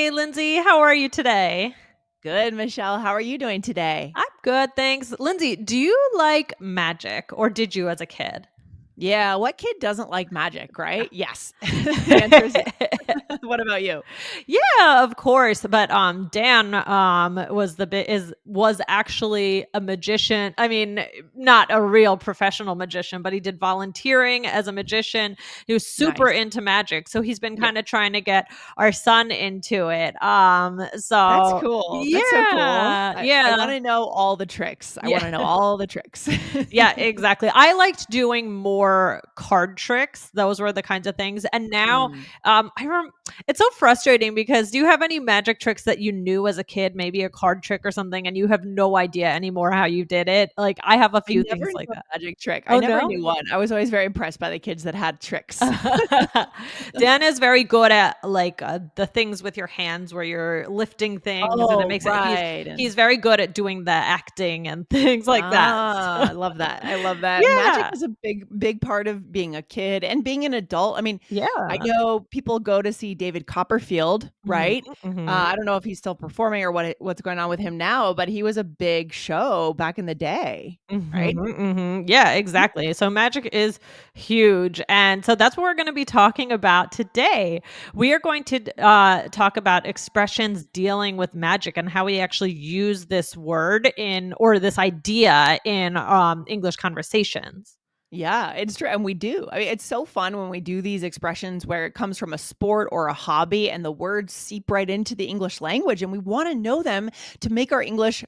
Hey, Lindsay, how are you today? Good, Michelle. How are you doing today? I'm good, thanks. Lindsay, do you like magic or did you as a kid? Yeah, what kid doesn't like magic, right? Yes. The answer is yes. What about you? Yeah, of course. But Dan was the bit is was actually a magician. I mean, not a real professional magician, but he did volunteering as a magician. He was super Nice. into magic. So he's been Yeah, kind of trying to get our son into it. that's So cool. That's so cool. yeah, I yeah. wanna know all the tricks. I Yeah. wanna know all the tricks. Yeah, exactly. I liked doing more card tricks. Those were the kinds of things. And now, Mm. it's so frustrating because do you have any magic tricks that you knew as a kid, maybe a card trick or something, and you have no idea anymore how you did it? Like, I have a I few never things knew like a that. magic trick. I Oh, never no? knew one. I was always very impressed by the kids that had tricks. Dan is very good at like the things with your hands where you're lifting things and it Oh, makes it. right. He's very good at doing the acting and things like that. So, Ah, I love that. I love that. Magic yeah, is a big part of being a kid and being an adult. I mean, I yeah. know people go to see David Copperfield, Mhm, right? mhm. I don't know if he's still performing or what's going on with him now, but he was a big show back in the day, right? Mhm, mhm. Yeah, exactly. So magic is huge. And so that's what we're going to be talking about today. We are going to talk about expressions dealing with magic and how we actually use this word in or this idea in English conversations. Yeah, it's true. And we do. I mean, it's so fun when we do these expressions where it comes from a sport or a hobby and the words seep right into the English language and we want to know them to make our English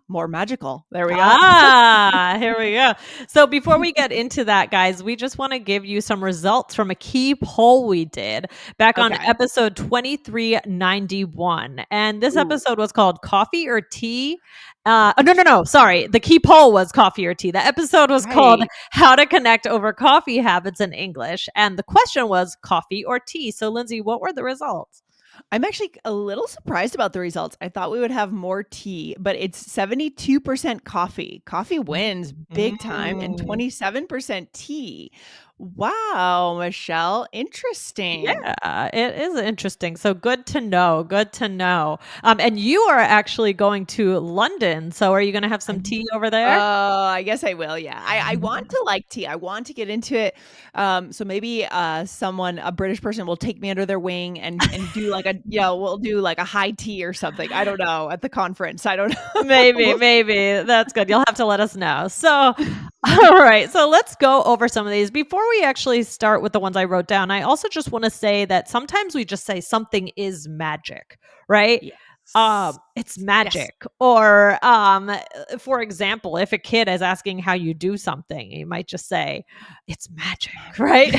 more magical. There we go. Here we go. So before we get into that, guys, we just want to give you some results from a key poll we did back on Okay. episode 2391. And this Ooh, episode was called Coffee or Tea? No. Sorry. The key poll was coffee or tea. The episode was called right. How to Connect Over Coffee Habits in English. And the question was coffee or tea. So, Lindsay, what were the results? I'm actually a little surprised about the results. I thought we would have more tea, but it's 72% coffee. Coffee wins big time and Mm. 27% tea. Wow, Michelle, interesting. Yeah, it is interesting. So good to know. Good to know. And you are actually going to London. So are you going to have some tea over Oh, there? I guess I will, yeah. I want to like tea, I want to get into it, so maybe, a British person will take me under their wing and do like a we'll do like a high tea or something, I don't know, at the conference, I don't know. Maybe, We'll maybe. That's good. You'll have to let us know. So, all right. So let's go over some of these. Before we actually start with the ones I wrote down, I also just want to say that sometimes we just say something is magic, right? Yes. It's Yes. magic. Or, for example, if a kid is asking how you do something, you might just say, it's magic, right?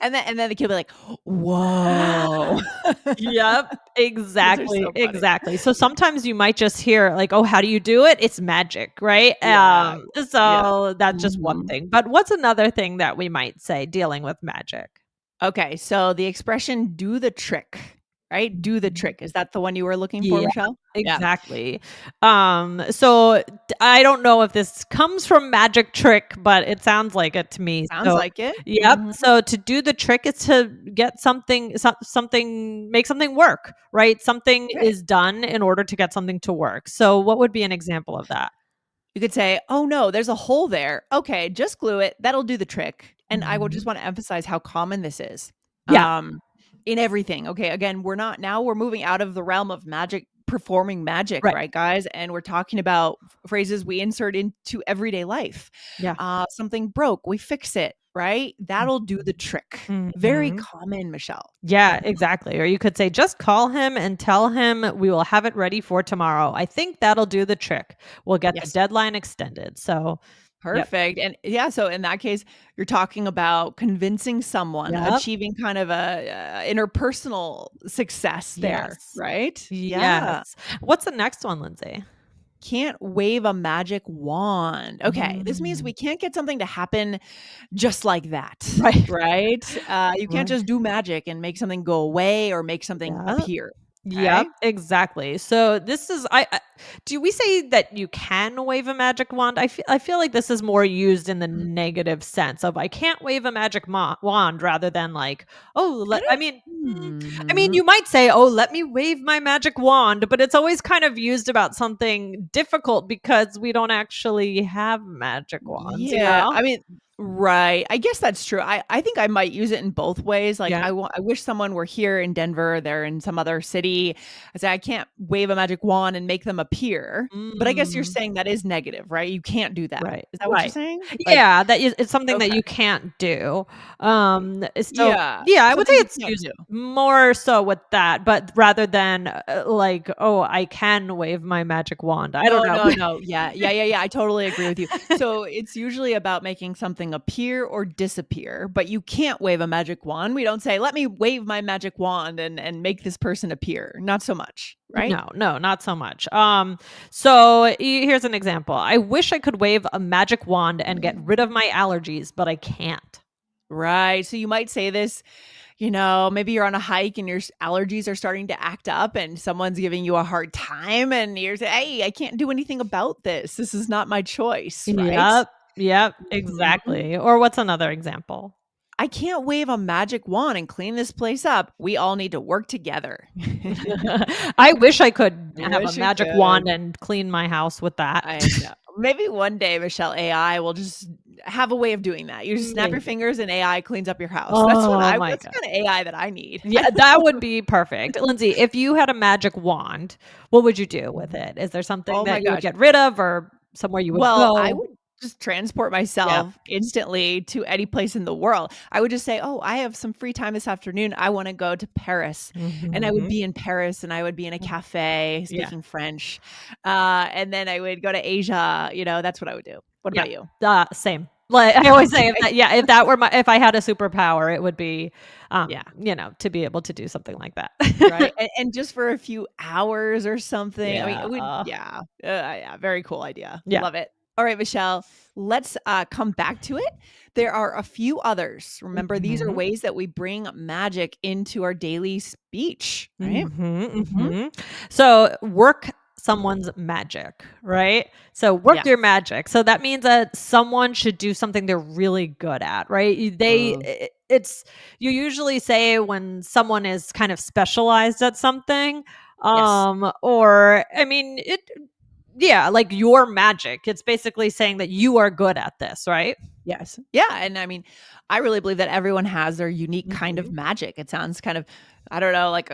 And then the kid will be like, "Whoa." Yep, Those are exactly, so funny. exactly. So sometimes you might just hear like, "Oh, how do you do it?" It's magic, right? Yeah. Yeah. So that's just one Mhm. thing. But what's another thing that we might say dealing with magic? Okay, so the expression "do the trick," right? "Do the Mhm. trick." Is that the one you were looking for, Yeah, Michelle? Yeah. exactly. I don't know if this comes from magic trick, but it sounds like it to me. Sounds So, like it. yep. Mhm. So to do the trick is to get make something work, right? Something Right. is done in order to get something to work. So what would be an example of that? You could say, "Oh, no, there's a hole there. Okay, just glue it. That'll do the trick." And I will just Mhm. wanna emphasize how common this is, Yeah, in everything. Okay, again, we're moving out of the realm of magic performing magic, right. right, guys? And we're talking about phrases we insert into everyday life. Yeah. Something broke, we fix it, right? That'll do the trick. Very Mhm. common, Michelle. Yeah, exactly. Or you could say, just call him and tell him we will have it ready for tomorrow. I think that'll do the trick. We'll get the Yes. deadline extended. So, yep. Perfect, and yeah, so in that case, you're talking about convincing someone, Yep. achieving kind of a, interpersonal success there, Yes. right? Yeah. Yes. What's the next one, Lindsay? Can't wave a magic wand. Okay, this means Mm. we can't get something to happen just like that, Right. right? You can't Right. just do magic and make something go away or make something Yep. appear. Yep, Okay. exactly. So this is I do we say that you can wave a magic wand? I feel like this is more used in the Mm. negative sense of I can't wave a magic wand rather than like, oh, I I mean don't you might say, "Oh, let me wave my magic wand," but it's always kind of used about something difficult because we don't actually have magic wands, you Yeah, know? I mean right, I guess that's true. I think I might use it in both ways, like, Yeah. I wish someone were here in Denver, they're in some other city. I say, "I can't wave a magic wand and make them appear," but I guess you're Mm. saying that is negative, right? You can't do that. Right, Is that what you're right. saying? Like Yeah, that is it's something that okay. you can't do. So Yeah, yeah, I would say something you it's can't used do. more so with that, but rather than, like, "Oh, I can wave my magic wand." I don't No, know. no, no. Yeah, yeah, yeah, yeah, I totally agree with you. So, it's usually about making something appear or disappear, but you can't wave a magic wand. We don't say, "Let me wave my magic wand and make this person appear." Not so much, right? No, no, not so much. So here's an example. I wish I could wave a magic wand and get rid of my allergies, but I can't. Right, so you might say this, maybe you're on a hike and your allergies are starting to act up and someone's giving you a hard time and you're saying, "Hey, I can't do anything about this. This is not my choice," right? Yep, yep, Mhm. exactly. Or what's another example? I can't wave a magic wand and clean this place up. We all need to work together. I wish I could have a Wish we magic wand could. and clean my house with that. I know. Maybe one day, Michelle, AI will just have a way of doing that. You just snap your Maybe. fingers and AI cleans up your house. Oh my That's god. the kinda AI that I need. Yeah, that would be perfect. Lindsay, if you had a magic wand, what would you do with Mhm. it? Is there something Oh that my you would gosh. get rid of or somewhere you would Well, I go? would just transport Yeah. myself instantly to any place in the world. I would just say, "Oh, I have some free time this afternoon. I wanna go to Paris." And I would Mhm. be in Paris, and I would be in a cafe Yeah, speaking French. And then I would go to Asia, that's what I would do. What yeah, about you? same. Like, I always say if Okay. that yeah, if that were my if I had a superpower, it would be, Yeah. to be able to do something like that. Right, and just for a few hours or something. I mean, Yeah, it would yeah, yeah, very cool idea. yeah. Love it. All right, Michelle, let's, come back to it. There are a few others. Remember, these are Mhm. ways that we bring magic into our daily speech, right? Mhm, Mhm. mhm. So, work someone's magic, right? So, work Yeah. your magic. So, that means that someone should do something they're really good at, right? Oh, It's you usually say when someone is kind of specialized at something, yes. or I mean, it yeah, like your magic. It's basically saying that you are good at this, right? Yes. Yeah, and I mean, I really believe that everyone has their unique kind of Mhm. magic. It sounds kind of, I don't know, like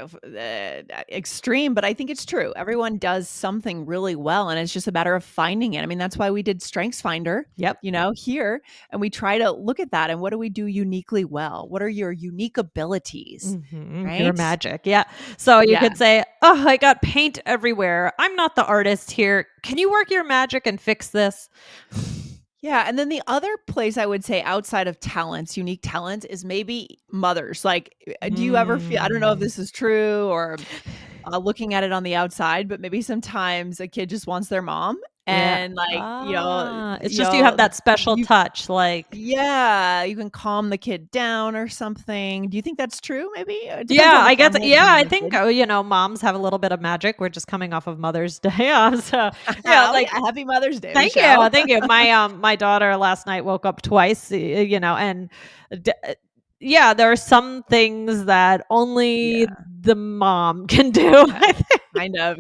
extreme, but I think it's true. Everyone does something really well, and it's just a matter of finding it. I mean, that's why we did Strengths Finder, Yep. here, and we try to look at that and what do we do uniquely well? What are your unique abilities, Mhm, your right? magic, yeah. So you Yeah. could say, "Oh, I got paint everywhere. I'm not the artist here. Can you work your magic and fix this?" Yeah, and then the other place I would say outside of talents, unique talents, is maybe mothers. Like, do you ever feel I don't know if Mm. this is true or looking at it on the outside, but maybe sometimes a kid just wants their mom Yeah. and, like, It's just you have that special you touch, like yeah, you can calm the kid down or something. Do you think that's true maybe? It depends yeah, on the I guess family, it yeah, depends on I the think, kid. moms have a little bit of magic. We're just coming off of Mother's Day, so, yeah, Oh, like yeah, happy Mother's Day, thank you, Michelle. thank you. My daughter last night woke up twice, and d yeah, there are some things that only Yeah. the mom can do, Yeah. I think.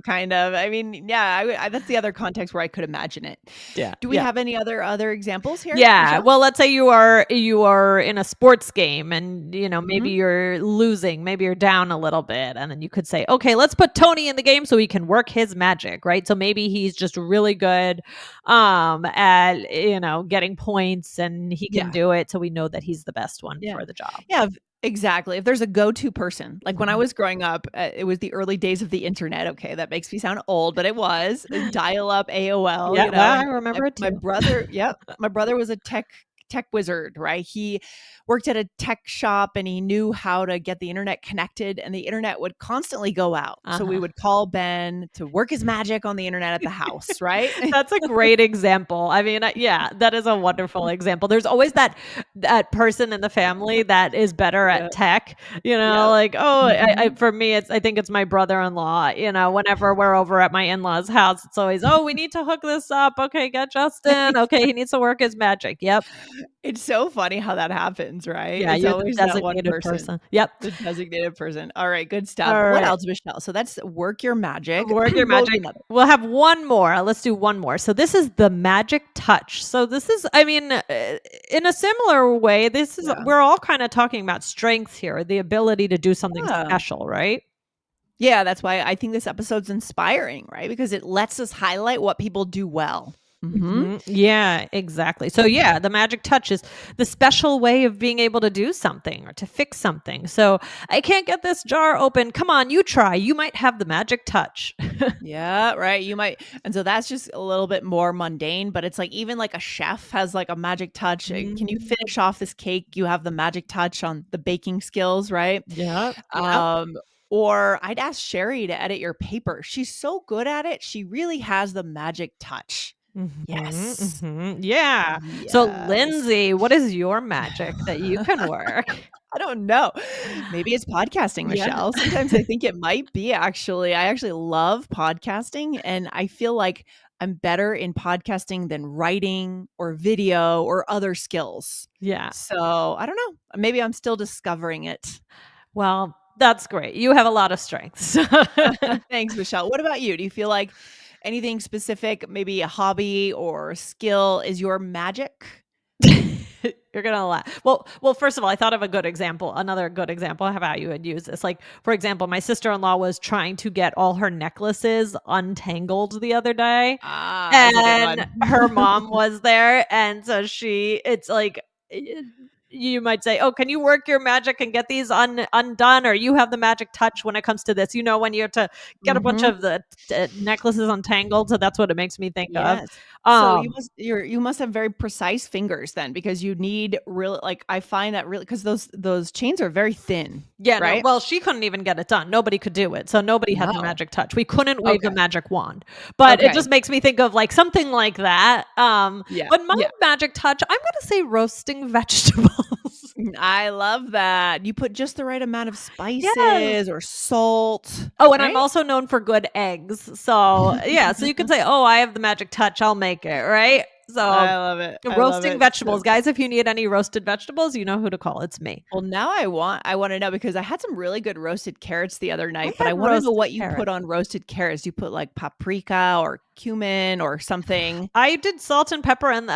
Kind of. I mean, yeah, that's the other context where I could imagine it. Yeah, Do we yeah. have any other examples here, Yeah, Michelle? well, let's say you are in a sports game and, maybe Mhm. you're losing, maybe you're down a little bit, and then you could say, "Okay, let's put Tony in the game so he can work his magic," right? So maybe he's just really good, at, getting points and he can Yeah. do it, so we know that he's the best one Yeah. for the job. Yeah, exactly. If there's a go-to person, like when I Mhm. was growing up, it was the early days of the internet. Okay, that makes me sound old, but it was dial-up AOL, Yeah, well, I and my remember it my too. brother, yep, my brother was a tech tech wizard, right? He worked at a tech shop and he knew how to get the internet connected, and the internet would constantly go out. So we Uh-huh. would call Ben to work his magic on the internet at the house, right? That's a great example. I mean, yeah, that is a wonderful example. There's always that person in the family that is better Yeah. at tech, Yeah. like, oh, Mhm. for me, I think it's my brother-in-law, whenever we're over at my in-laws' house, it's always, "Oh, we need to hook this up. Okay, get Justin. Okay, he needs to work his magic." Yep. It's so funny how that happens, right? Yeah, It's you're the always that one designated person, person. Yep. the designated person. All right, good stuff. All What right. else, Michelle? So that's work your magic. Work your What would be magic. another? We'll have one more. Let's do one more. So this is the magic touch. So this is, I mean, in a similar way, this is Yeah. we're all kind of talking about strengths here, the ability to do something Yeah. special, right? Yeah, that's why I think this episode's inspiring, right? Because it lets us highlight what people do well. Mhm. Mhm. Yeah, exactly. So yeah, the magic touch is the special way of being able to do something or to fix something. So I can't get this jar open. Come on, you try. You might have the magic touch. Yeah, right. You might, and so that's just a little bit more mundane, but it's like even like a chef has like a magic touch. Can you Mhm. finish off this cake? You have the magic touch on the baking skills, right? Yep. Yep. Um, or I'd ask Sherry to edit your paper. She's so good at it. She really has the magic touch. Mhm, Yes. mhm. Yeah. So, Yes. Lindsay, what is your magic that you can work? I don't know. Maybe it's podcasting, Yeah. Michelle. Sometimes I think it might be actually. I actually love podcasting, and I feel like I'm better in podcasting than writing or video or other skills. Yeah. So, I don't know. Maybe I'm still discovering it. Well, that's great. You have a lot of strengths. Thanks, Michelle. What about you? Do you feel like anything specific, maybe a hobby or skill is your magic? You're gonna laugh. Well, first of all, I thought of a good example, another good example of how you would use this. Like, for example, my sister-in-law was trying to get all her necklaces untangled the other day, Ah, that's a good and one. her mom was there, and so it's like, you might say, "Oh, can you work your magic and get these undone?" Or, "You have the magic touch when it comes to this." When you have to get a bunch Mhm. of the necklaces untangled, so that's what it makes me think of. Yes. So Um you must have very precise fingers then because you need real like I find that really because those chains are very thin, Yeah, no, right? well, she couldn't even get it done. Nobody could do it. So nobody had the No. magic touch. We couldn't wave the Okay. magic wand. But it Okay. just makes me think of like something like that. Yeah. But my Yeah. magic touch, I'm gonna say roasting vegetables. I love that. You put just the right amount of Yes. spices or salt, Oh, and I'm right? also known for good eggs. So yeah, so you could say, "Oh, I have the magic touch. I'll make it," right? So I love it. I love roasting it. So vegetables, guys. If you need any roasted vegetables, you know who to call. It's me. well, now I wanna know because I had some really good roasted carrots the other I night, but had I wanna know roasted what you put carrots. on roasted carrots. You put, like, paprika or cumin or something? I did salt and pepper and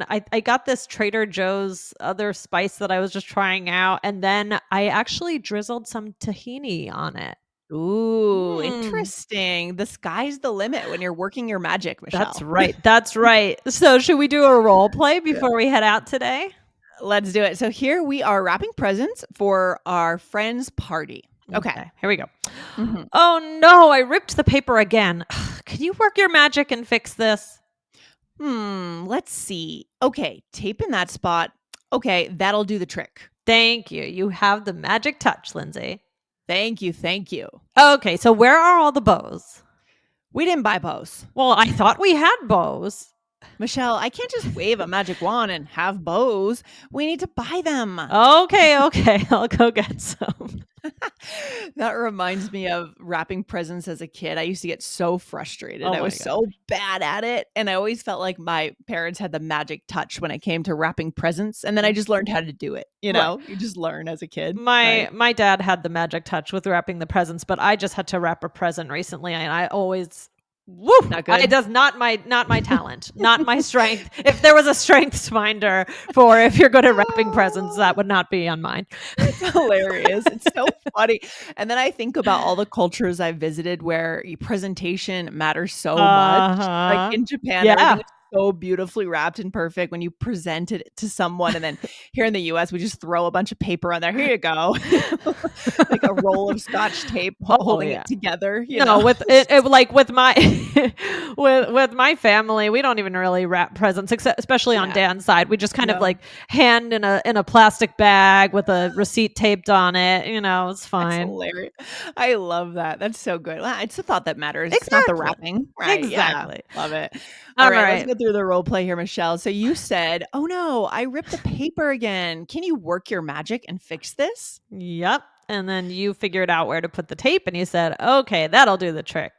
I got this Trader Joe's other spice that I was just trying out, and then I actually drizzled some tahini on it. Ooh, Mm, interesting. The sky's the limit when you're working your magic, that's Michelle. right, that's right. So should we do a role play Yeah. before we head out today? Let's do it. So here we are wrapping presents for our friend's party. Okay. Okay, here we go. Mhm. Oh no, I ripped the paper again. Can you work your magic and fix this? Let's see. Okay, tape in that spot. Okay, that'll do the trick. Thank you. You have the magic touch, Lindsay. Thank you. Thank you. Okay, so where are all the bows? We didn't buy bows. Well, I thought we had bows. Michelle, I can't just wave a magic wand and have bows. We need to buy them. Okay, okay, I'll go get some. That reminds me of wrapping presents as a kid. I used to get so frustrated. Oh I my was god. so bad at it. And I always felt like my parents had the magic touch when it came to wrapping presents. And then I Mm, just learned how to do it. You right. know, you just learn as a kid, right? My dad had the magic touch with wrapping the presents, but I just had to wrap a present recently, and I always woo! Not It good. does not my talent, not my strength. If there was a strengths finder for if you're good at wrapping presents, that would not be on mine. It's hilarious. It's so funny. And then I think about all the cultures I've visited where presentation matters so much. Like Uh-huh. in Japan, everything Yeah. is so beautifully wrapped and perfect when you present it to someone. And then here in the US, we just throw a bunch of paper on there. Here you go. Like a roll of scotch tape Oh, holding yeah. it together, you No, know? with it like with my with my family, we don't even really wrap presents, except especially on Yeah. Dan's side. We just kind of No. like hand in a plastic bag with a receipt taped on it. It's That's fine. hilarious. I love that. That's so good. Well, it's the thought that matters. It's not the Exactly. wrapping. Right. Yeah. Exactly. Love it. All All right. Let's right. go through the role play here, Michelle. So you said, "Oh no, I ripped the paper again. Can you work your magic and fix this?" Yep. And then you figured out where to put the tape and you said, okay, that'll do the trick.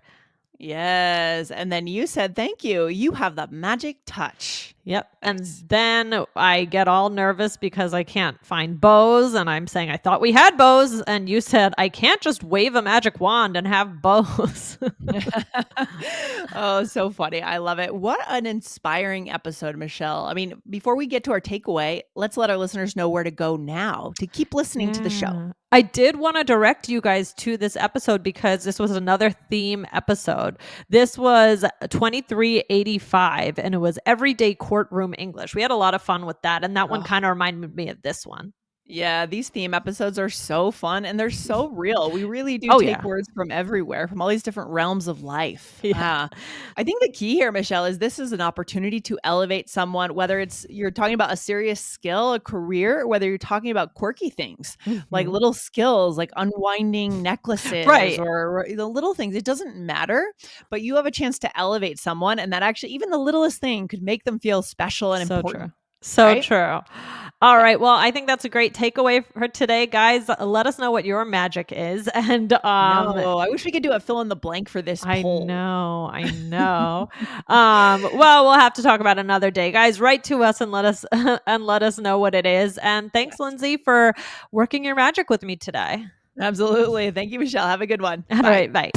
Yes. And then you said, "Thank you. You have the magic touch." Yep. And Nice. then I get all nervous because I can't find bows. And I'm saying, I thought we had bows. And you said, I can't just wave a magic wand and have bows. Oh, so funny. I love it. What an inspiring episode, Michelle. I mean, before we get to our takeaway, let's let our listeners know where to go now to keep listening to the show. Yeah. I did want to direct you guys to this episode because this was another theme episode. This was 2385 and it was everyday courtroom English. We had a lot of fun with that. And that one Oh, kind of reminded me of this one. yeah, these theme episodes are so fun and they're so real. We really do Oh, take yeah. words from everywhere, from all these different realms of life. Yeah. I think the key here, Michelle, is this is an opportunity to elevate someone, whether it's you're talking about a serious skill, a career, or whether you're talking about quirky things like Mhm. little skills like unwinding necklaces Right. or the little things. It doesn't matter, but you have a chance to elevate someone, and that actually, even the littlest thing could make them feel special and So true. important, So right? true. All Yeah. right. Well, I think that's a great takeaway for today, guys. Let us know what your magic is. And I know. I wish we could do a fill in the blank for this I poll. know, I know. Well, we'll have to talk about another day. Guys, write to us and let us and let us know what it is. And thanks, Yes. Lindsay, for working your magic with me today. Absolutely. Thank you, Michelle. Have a good one. All Bye. right, bye.